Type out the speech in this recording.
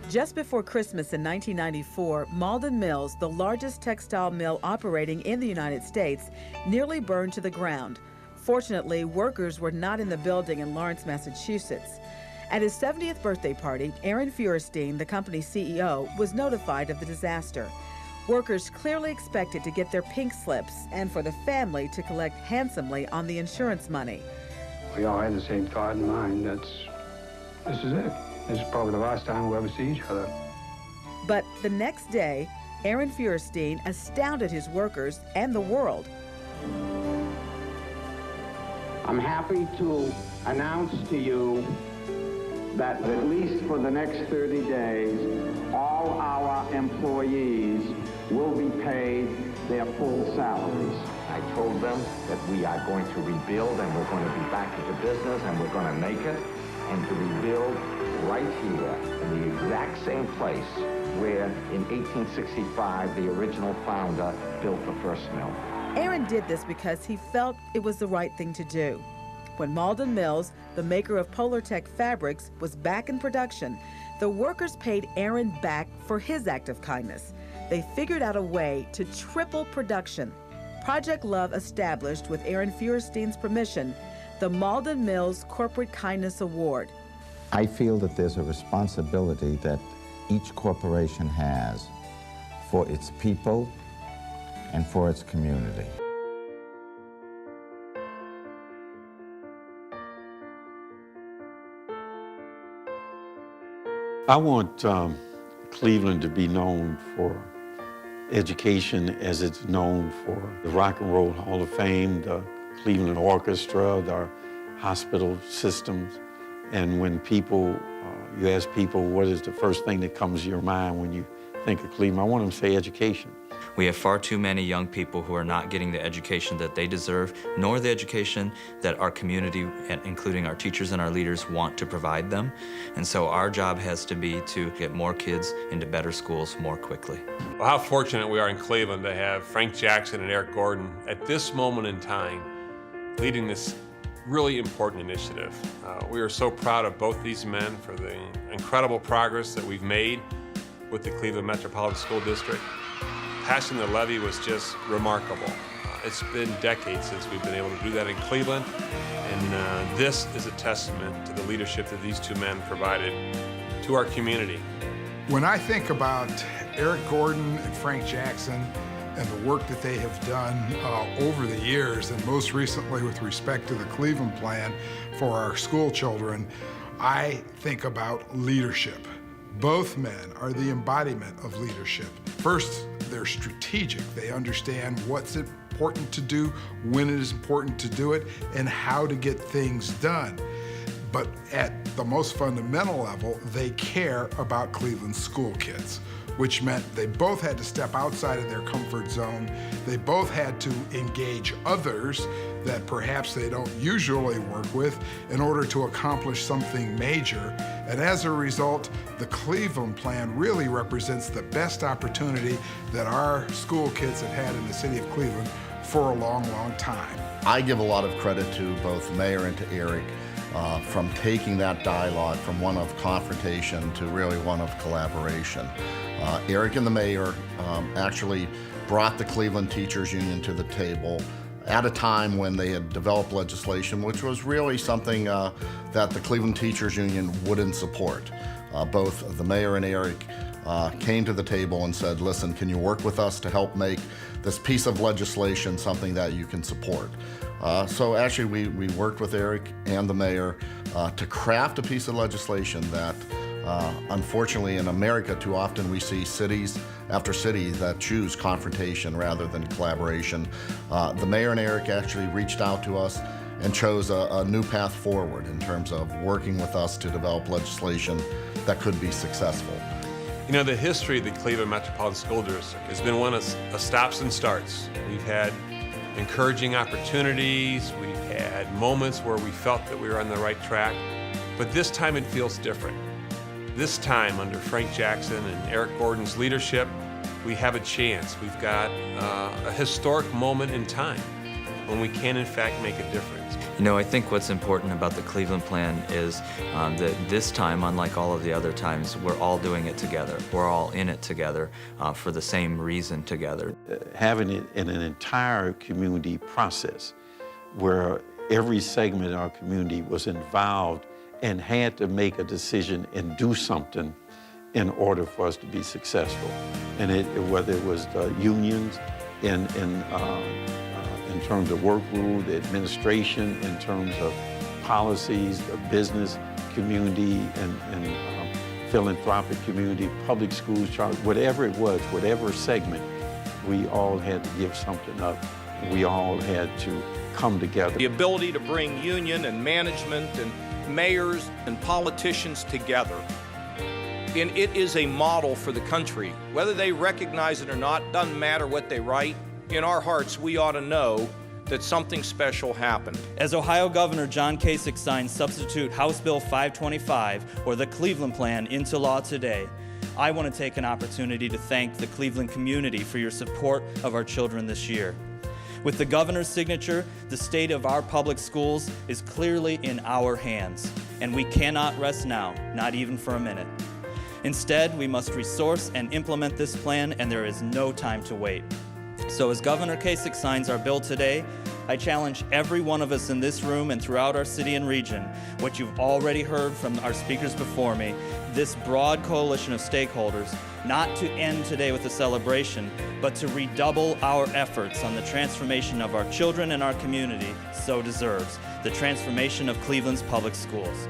Just before Christmas in 1994, Malden Mills, the largest textile mill operating in the United States, nearly burned to the ground. Fortunately, workers were not in the building in Lawrence, Massachusetts. At his 70th birthday party, Aaron Feuerstein, the company's CEO, was notified of the disaster. Workers clearly expected to get their pink slips and for the family to collect handsomely on the insurance money. We all had the same thought in mind. This is it. This is probably the last time we'll ever see each other. But the next day, Aaron Feuerstein astounded his workers and the world. I'm happy to announce to you that at least for the next 30 days, all our employees will be paid their full salaries. I told them that we are going to rebuild and we're going to be back into business and we're going to make it, and to rebuild right here in the exact same place where in 1865 the original founder built the first mill. Aaron did this because he felt it was the right thing to do. When Malden Mills, the maker of Polartec fabrics, was back in production, the workers paid Aaron back for his act of kindness. They figured out a way to triple production. Project Love established, with Aaron Feuerstein's permission, the Malden Mills Corporate Kindness Award. I feel that there's a responsibility that each corporation has for its people and for its community. I want Cleveland to be known for education as it's known for the Rock and Roll Hall of Fame, the Cleveland Orchestra, the hospital systems. And when people, you ask people what is the first thing that comes to your mind when you think of Cleveland, I want them to say education. We have far too many young people who are not getting the education that they deserve, nor the education that our community, including our teachers and our leaders, want to provide them. And so our job has to be to get more kids into better schools more quickly. Well, how fortunate we are in Cleveland to have Frank Jackson and Eric Gordon at this moment in time leading this really important initiative. We are so proud of both these men for the incredible progress that we've made with the Cleveland Metropolitan School District. Passing the levy was just remarkable. It's been decades since we've been able to do that in Cleveland, and this is a testament to the leadership that these two men provided to our community. When I think about Eric Gordon and Frank Jackson and the work that they have done over the years, and most recently with respect to the Cleveland Plan for our school children, I think about leadership. Both men are the embodiment of leadership. First, they're strategic. They understand what's important to do, when it is important to do it, and how to get things done. But at the most fundamental level, they care about Cleveland's school kids, which meant they both had to step outside of their comfort zone. They both had to engage others that perhaps they don't usually work with in order to accomplish something major. And as a result, the Cleveland Plan really represents the best opportunity that our school kids have had in the city of Cleveland for a long, long time. I give a lot of credit to both Mayor and to Eric from taking that dialogue from one of confrontation to really one of collaboration. Eric and the mayor actually brought the Cleveland Teachers Union to the table at a time when they had developed legislation which was really something that the Cleveland Teachers Union wouldn't support. Both the mayor and Eric came to the table and said, listen, can you work with us to help make this piece of legislation something that you can support? So actually we worked with Eric and the mayor to craft a piece of legislation that unfortunately in America too often we see cities after city that choose confrontation rather than collaboration. The mayor and Eric actually reached out to us and chose a new path forward in terms of working with us to develop legislation that could be successful. You know, the history of the Cleveland Metropolitan School District has been one of stops and starts. We've had encouraging opportunities, we've had moments where we felt that we were on the right track, but this time it feels different. This time, under Frank Jackson and Eric Gordon's leadership, we have a chance. We've got a historic moment in time. when we can in fact make a difference. You know, I think what's important about the Cleveland Plan is that this time, unlike all of the other times, we're all doing it together. We're all in it together for the same reason together. Having it in an entire community process where every segment of our community was involved and had to make a decision and do something in order for us to be successful. And whether it was the unions in terms of work rule, the administration, in terms of policies, the business community and philanthropic community, public schools, whatever it was, whatever segment, we all had to give something up. We all had to come together. The ability to bring union and management and mayors and politicians together. And it is a model for the country. Whether they recognize it or not, doesn't matter what they write. In our hearts, we ought to know that something special happened. As Ohio Governor John Kasich signed substitute House Bill 525, or the Cleveland Plan, into law today, I want to take an opportunity to thank the Cleveland community for your support of our children this year. With the governor's signature, the state of our public schools is clearly in our hands, and we cannot rest now, not even for a minute. Instead, we must resource and implement this plan, and there is no time to wait. So as Governor Kasich signs our bill today, I challenge every one of us in this room and throughout our city and region, what you've already heard from our speakers before me, this broad coalition of stakeholders, not to end today with a celebration, but to redouble our efforts on the transformation of our children and our community so deserves, the transformation of Cleveland's public schools.